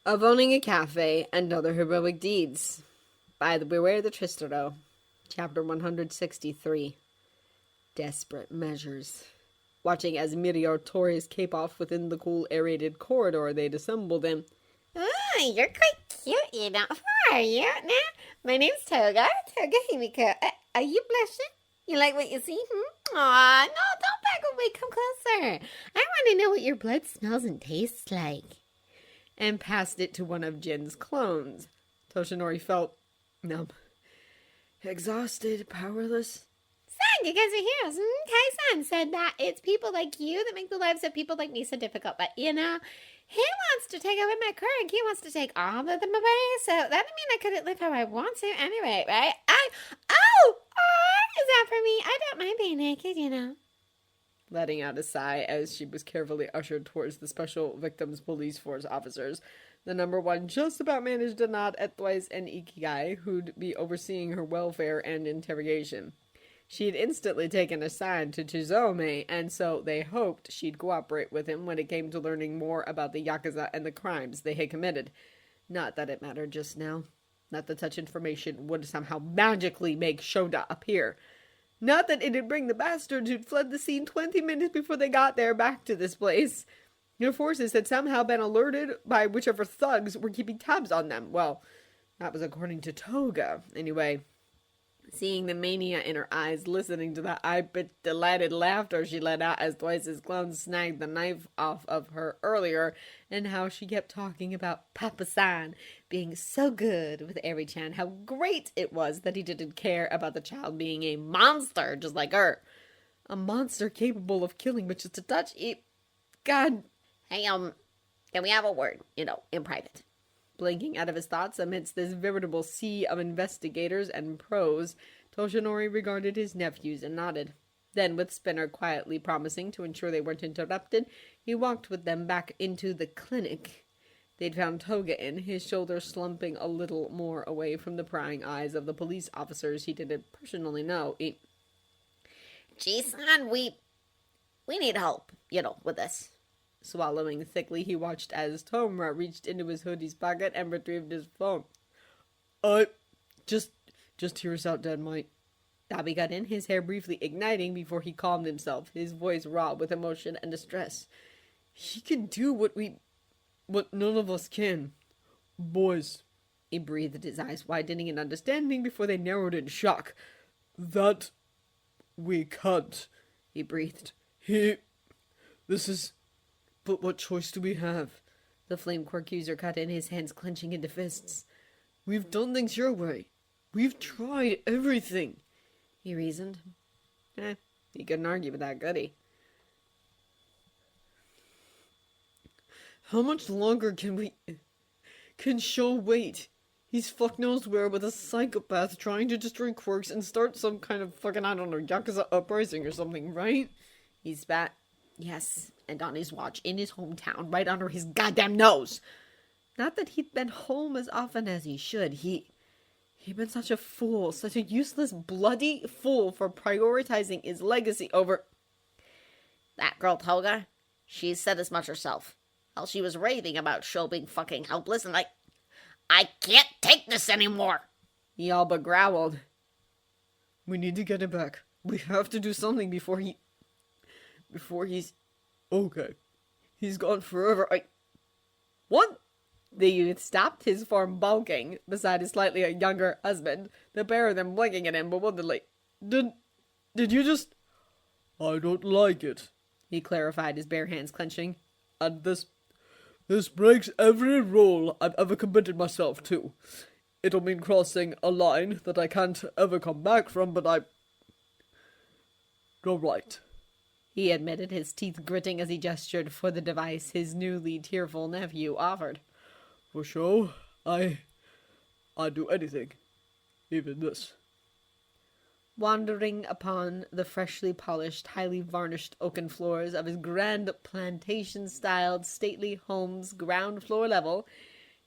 of owning a cafe and other heroic deeds by the Beware the Tristero, chapter 163, Desperate Measures. Watching as Meteor tore his cape off within the cool aerated corridor they'd assembled in. Oh, you're quite cute, you know. Who are you? Now, my name's Toga. Toga Himiko. Are you blushing? You like what you see? Aw, no, don't back away. Come closer. I want to know what your blood smells and tastes like. And passed it to one of Jin's clones. Toshinori felt numb. Exhausted, powerless. Son, you guys are heroes. Kai-san said that it's people like you that make the lives of people like me so difficult. But, you know, he wants to take away my quirk. He wants to take all of them away. So that doesn't mean I couldn't live how I want to anyway, right? Is that for me? I don't mind being naked, you know. Letting out a sigh as she was carefully ushered towards the Special Victims Police Force officers. The number one just about managed to nod at Thwaice and Ikigai, who'd be overseeing her welfare and interrogation. She'd instantly taken a side to Chizome, and so they hoped she'd cooperate with him when it came to learning more about the Yakuza and the crimes they had committed. Not that it mattered just now. Not that such information would somehow magically make Shouta appear. Not that it'd bring the bastards who'd fled the scene 20 minutes before they got there back to this place. Their forces had somehow been alerted by whichever thugs were keeping tabs on them. Well, that was according to Toga, anyway. Seeing the mania in her eyes, listening to the high-pitched, delighted laughter she let out as Thwaice's clone snagged the knife off of her earlier, and how she kept talking about Papa-san being so good with Eri-chan, how great it was that he didn't care about the child being a monster just like her. A monster capable of killing with just a touch. God. Hey, can we have a word, in private? Blinking out of his thoughts amidst this veritable sea of investigators and pros, Toshinori regarded his nephews and nodded. Then, with Spinner quietly promising to ensure they weren't interrupted, he walked with them back into the clinic. They'd found Toga in, his shoulders slumping a little more away from the prying eyes of the police officers he didn't personally know. Gee-san, we need help, with this. Swallowing thickly, he watched as Tomura reached into his hoodie's pocket and retrieved his phone. Just hear us out, Dad, mate. Dabi got in, his hair briefly igniting before he calmed himself, his voice raw with emotion and distress. He can do what none of us can. Boys. He breathed, his eyes widening in understanding before they narrowed in shock. That we can't, he breathed. But what choice do we have? The flame quirk user cut in, his hands clenching into fists. We've done things your way. We've tried everything, he reasoned. He couldn't argue with that, could he? How much longer can Sho wait? He's fuck knows where with a psychopath trying to destroy quirks and start some kind of fucking, Yakuza uprising or something, right? He spat. Yes, and on his watch, in his hometown, right under his goddamn nose. Not that he'd been home as often as he should. He'd been such a fool, such a useless, bloody fool for prioritizing his legacy over... That girl Toga, she said as much herself. Well, she was raving about Sho being fucking helpless, and I can't take this anymore. He all but growled. We need to get him back. We have to do something before he's... Okay. He's gone forever. What? The youth stopped, his form bulking, beside his slightly younger husband, the pair of them blinking at him bewilderedly. Did you just... I don't like it, he clarified, his bare hands clenching. And this breaks every rule I've ever committed myself to. It'll mean crossing a line that I can't ever come back from, but You're right, he admitted, his teeth gritting as he gestured for the device his newly tearful nephew offered. For sure, I'd do anything, even this. Wandering upon the freshly polished, highly varnished oaken floors of his grand plantation-styled stately home's ground floor level,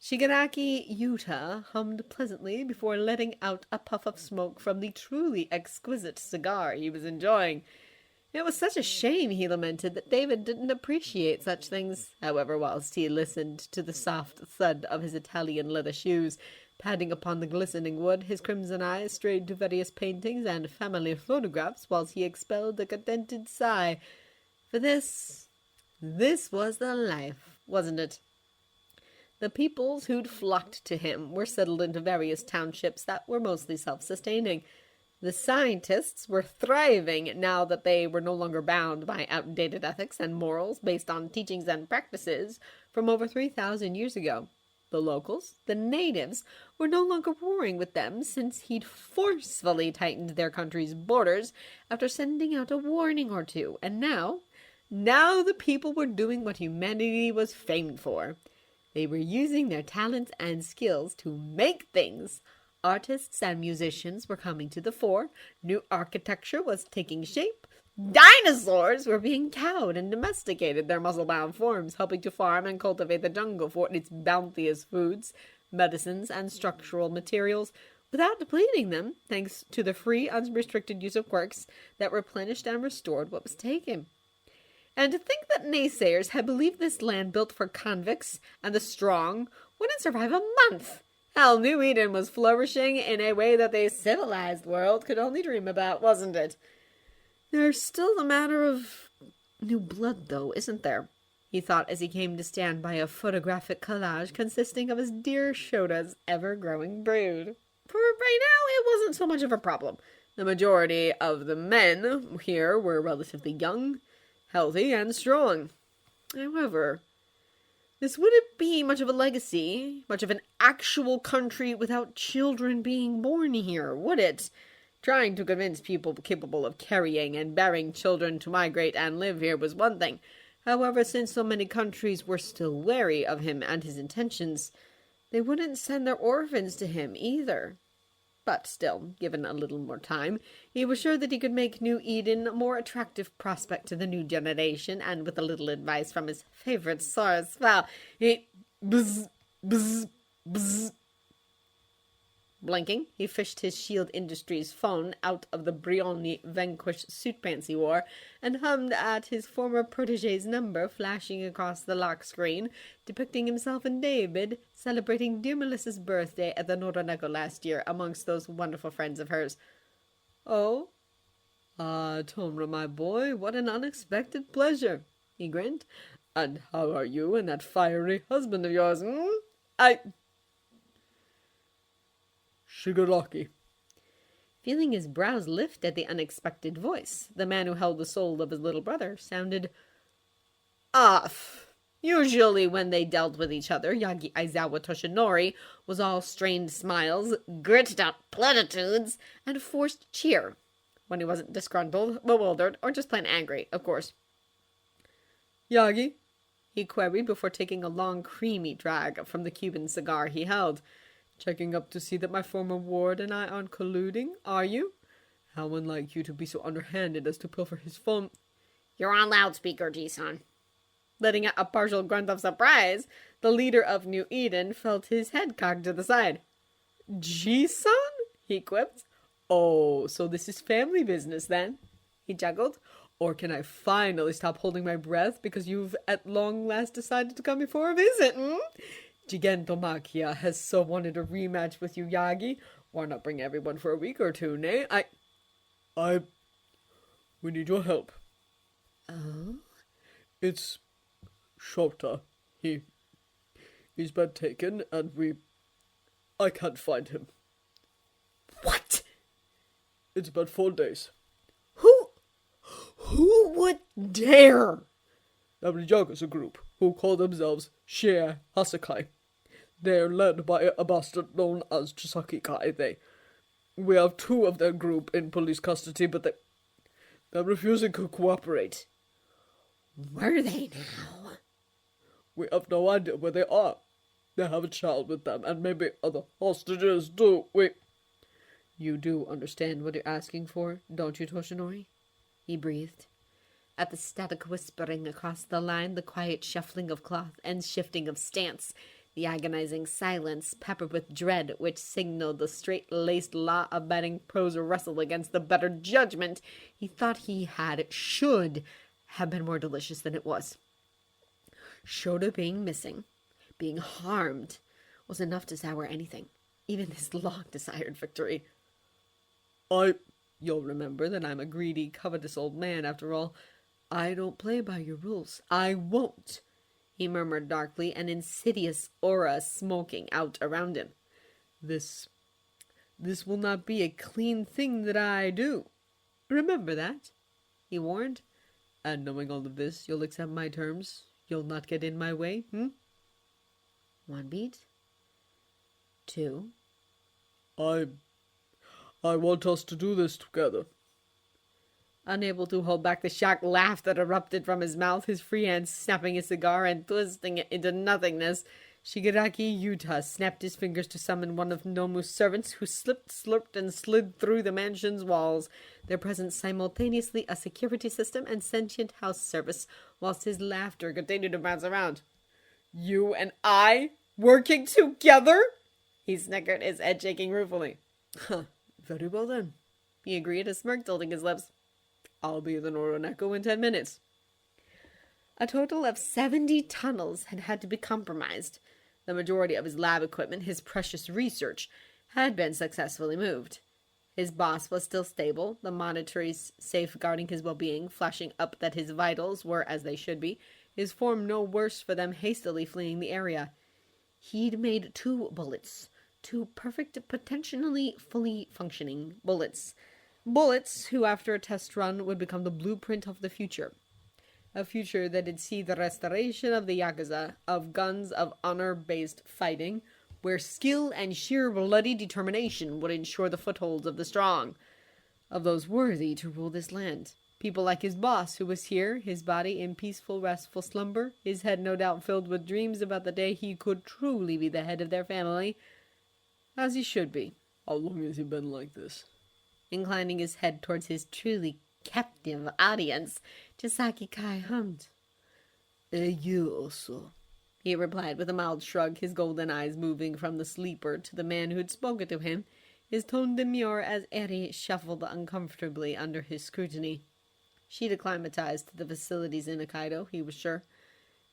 Shigenaki Yuta hummed pleasantly before letting out a puff of smoke from the truly exquisite cigar he was enjoying. It was such a shame, he lamented, that David didn't appreciate such things. However, whilst he listened to the soft thud of his Italian leather shoes padding upon the glistening wood, his crimson eyes strayed to various paintings and family photographs, whilst he expelled a contented sigh. For this was the life, wasn't it? The peoples who'd flocked to him were settled into various townships that were mostly self-sustaining. The scientists were thriving now that they were no longer bound by outdated ethics and morals based on teachings and practices from over 3,000 years ago. The locals, the natives, were no longer warring with them since he'd forcefully tightened their country's borders after sending out a warning or two. And now the people were doing what humanity was famed for. They were using their talents and skills to make things. Artists and musicians were coming to the fore, new architecture was taking shape, dinosaurs were being cowed and domesticated, their muscle-bound forms helping to farm and cultivate the jungle for its bounteous foods, medicines, and structural materials, without depleting them, thanks to the free, unrestricted use of quirks that replenished and restored what was taken. And to think that naysayers had believed this land built for convicts and the strong wouldn't survive a month! Hell, New Eden was flourishing in a way that the civilized world could only dream about, wasn't it? There's still the matter of new blood, though, isn't there? He thought as he came to stand by a photographic collage consisting of his dear Shota's ever-growing brood. For right now, it wasn't so much of a problem. The majority of the men here were relatively young, healthy, and strong. However, this wouldn't be much of a legacy, much of an actual country without children being born here, would it? Trying to convince people capable of carrying and bearing children to migrate and live here was one thing. However, since so many countries were still wary of him and his intentions, they wouldn't send their orphans to him either. But still, given a little more time, he was sure that he could make New Eden a more attractive prospect to the new generation, and with a little advice from his favorite source, well, he bzz, bzz, bzz. Blinking, he fished his Shield Industries phone out of the Brioni Vanquish suit pants he wore, and hummed at his former protege's number flashing across the lock screen, depicting himself and David celebrating dear Melissa's birthday at the Noronego last year amongst those wonderful friends of hers. "Oh? Tomra, my boy, what an unexpected pleasure," he grinned. "And how are you and that fiery husband of yours, Shigaraki." Feeling his brows lift at the unexpected voice, the man who held the soul of his little brother sounded off. Usually when they dealt with each other, Yagi Aizawa Toshinori was all strained smiles, gritted out platitudes, and forced cheer. When he wasn't disgruntled, bewildered, or just plain angry, of course. "Yagi?" he queried before taking a long, creamy drag from the Cuban cigar he held. "Checking up to see that my former ward and I aren't colluding, are you? How unlike you to be so underhanded as to pilfer his phone." "You're on loudspeaker, Ji-san." Letting out a partial grunt of surprise, the leader of New Eden felt his head cocked to the side. "Ji-san?" he quipped. "Oh, so this is family business, then?" he chuckled. "Or can I finally stop holding my breath because you've at long last decided to come here for a visit, Gigantomaquia has so wanted a rematch with you, Yagi. Why not bring everyone for a week or two, nay? We need your help." "Oh?" "It's Shouta. He's been taken, and I can't find him." "What?" "It's about 4 days." Who would dare?" "The Yakuza group, who call themselves Shie Hasakai. They're led by a bastard known as Chisaki Kai. We have 2 of their group in police custody, but they're refusing to cooperate." "Where are they now?" "We have no idea where they are. They have a child with them, and maybe other hostages too. You do understand what you're asking for, don't you, Toshinori?" he breathed. At the static whispering across the line, the quiet shuffling of cloth and shifting of stance, The agonizing silence, peppered with dread, which signaled the straight-laced, law-abiding prose wrestle against the better judgment he thought he had, should have been more delicious than it was. Shouta being missing, being harmed, was enough to sour anything, even this long-desired victory. You'll remember that I'm a greedy, covetous old man, after all. I don't play by your rules. I won't, he murmured darkly, an insidious aura smoking out around him. This will not be a clean thing that I do. Remember that, he warned. And knowing all of this, you'll accept my terms? You'll not get in my way, 1 beat. 2. I want us to do this together. Unable to hold back the shocked laugh that erupted from his mouth, his free hand snapping his cigar and twisting it into nothingness, Shigaraki Yuta snapped his fingers to summon one of Nomu's servants, who slipped, slurped, and slid through the mansion's walls, their presence simultaneously a security system and sentient house service, whilst his laughter continued to bounce around. You and I working together? He snickered, his head shaking ruefully. Very well then, he agreed, a smirk tilting his lips. I'll be the Noroneko in 10 minutes. A total of 70 tunnels had had to be compromised. The majority of his lab equipment, his precious research, had been successfully moved. His boss was still stable, the monitors safeguarding his well-being, flashing up that his vitals were as they should be, his form no worse for them hastily fleeing the area. He'd made 2 bullets. 2 perfect, potentially fully functioning bullets. Bullets who, after a test run, would become the blueprint of the future. A future that'd see the restoration of the Yakuza, of guns of honor-based fighting, where skill and sheer bloody determination would ensure the footholds of the strong, of those worthy to rule this land. People like his boss, who was here, his body in peaceful, restful slumber, his head no doubt filled with dreams about the day he could truly be the head of their family, as he should be. How long has he been like this? Inclining his head towards his truly captive audience, Chisaki Kai hummed. A year or so, he replied with a mild shrug, his golden eyes moving from the sleeper to the man who'd spoken to him, his tone demure as Eri shuffled uncomfortably under his scrutiny. She'd acclimatized to the facilities in Hokkaido, he was sure.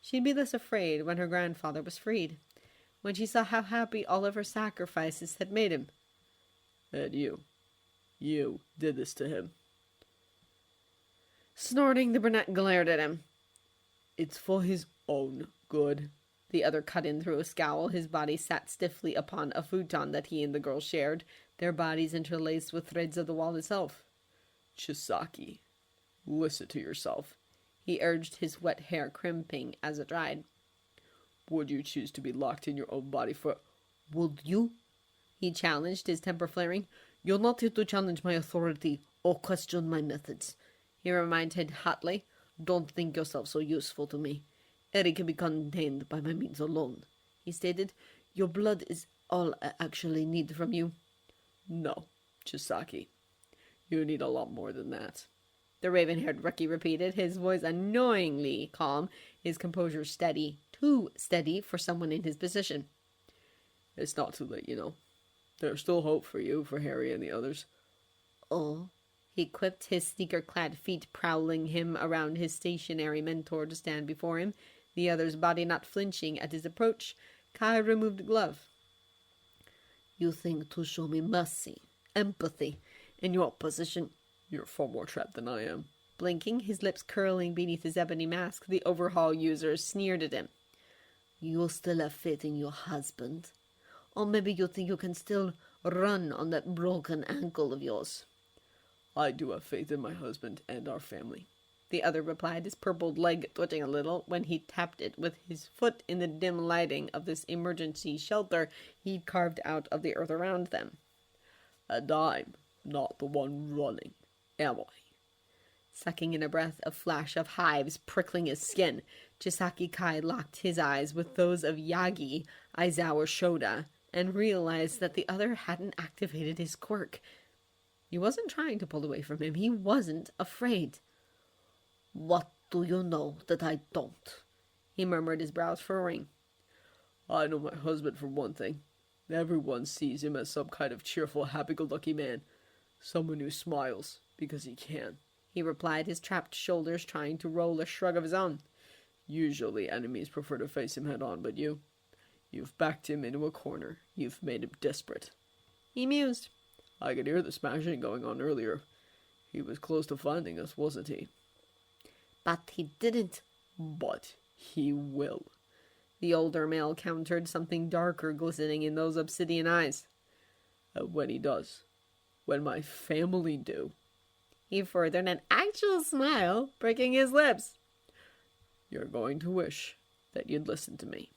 She'd be less afraid when her grandfather was freed, when she saw how happy all of her sacrifices had made him. And you did this to him. Snorting, the brunette glared at him. It's for his own good. The other cut in through a scowl. His body sat stiffly upon a futon that he and the girl shared, their bodies interlaced with threads of the wall itself. Chisaki, listen to yourself, he urged, his wet hair crimping as it dried. Would you choose to be locked in your own body for... Would you? He challenged, his temper flaring. You're not here to challenge my authority or question my methods, he reminded hotly. Don't think yourself so useful to me. Eri can be contained by my means alone, he stated. Your blood is all I actually need from you. No, Chisaki. You need a lot more than that. The raven-haired rookie repeated, his voice annoyingly calm, his composure steady. Too steady for someone in his position. It's not too late, you know. There's still hope for you, for Harry and the others. Oh, he quipped, his sneaker-clad feet prowling him around his stationary mentor to stand before him, the other's body not flinching at his approach. Kai removed a glove. You think to show me mercy, empathy, in your position? You're far more trapped than I am. Blinking, his lips curling beneath his ebony mask, the overhaul user sneered at him. You still have faith in your husband? Or maybe you think you can still run on that broken ankle of yours? I do have faith in my husband and our family, the other replied, his purpled leg twitching a little when he tapped it with his foot in the dim lighting of this emergency shelter he'd carved out of the earth around them. And I'm not the one running, am I? Sucking in a breath, a flash of hives prickling his skin, Chisaki Kai locked his eyes with those of Yagi, Aizawa Shouta, and realized that the other hadn't activated his quirk. He wasn't trying to pull away from him. He wasn't afraid. What do you know that I don't? He murmured, his brows furrowing. I know my husband for one thing. Everyone sees him as some kind of cheerful, happy-go-lucky man. Someone who smiles because he can," he replied, his trapped shoulders trying to roll a shrug of his own. "Usually enemies prefer to face him head-on, but you've backed him into a corner. You've made him desperate." He mused. "I could hear the smashing going on earlier. He was close to finding us, wasn't he?" "But he didn't." "But he will." The older male countered, something darker glistening in those obsidian eyes. "When he does. When my family do." He furthered, an actual smile breaking his lips. "You're going to wish that you'd listen to me."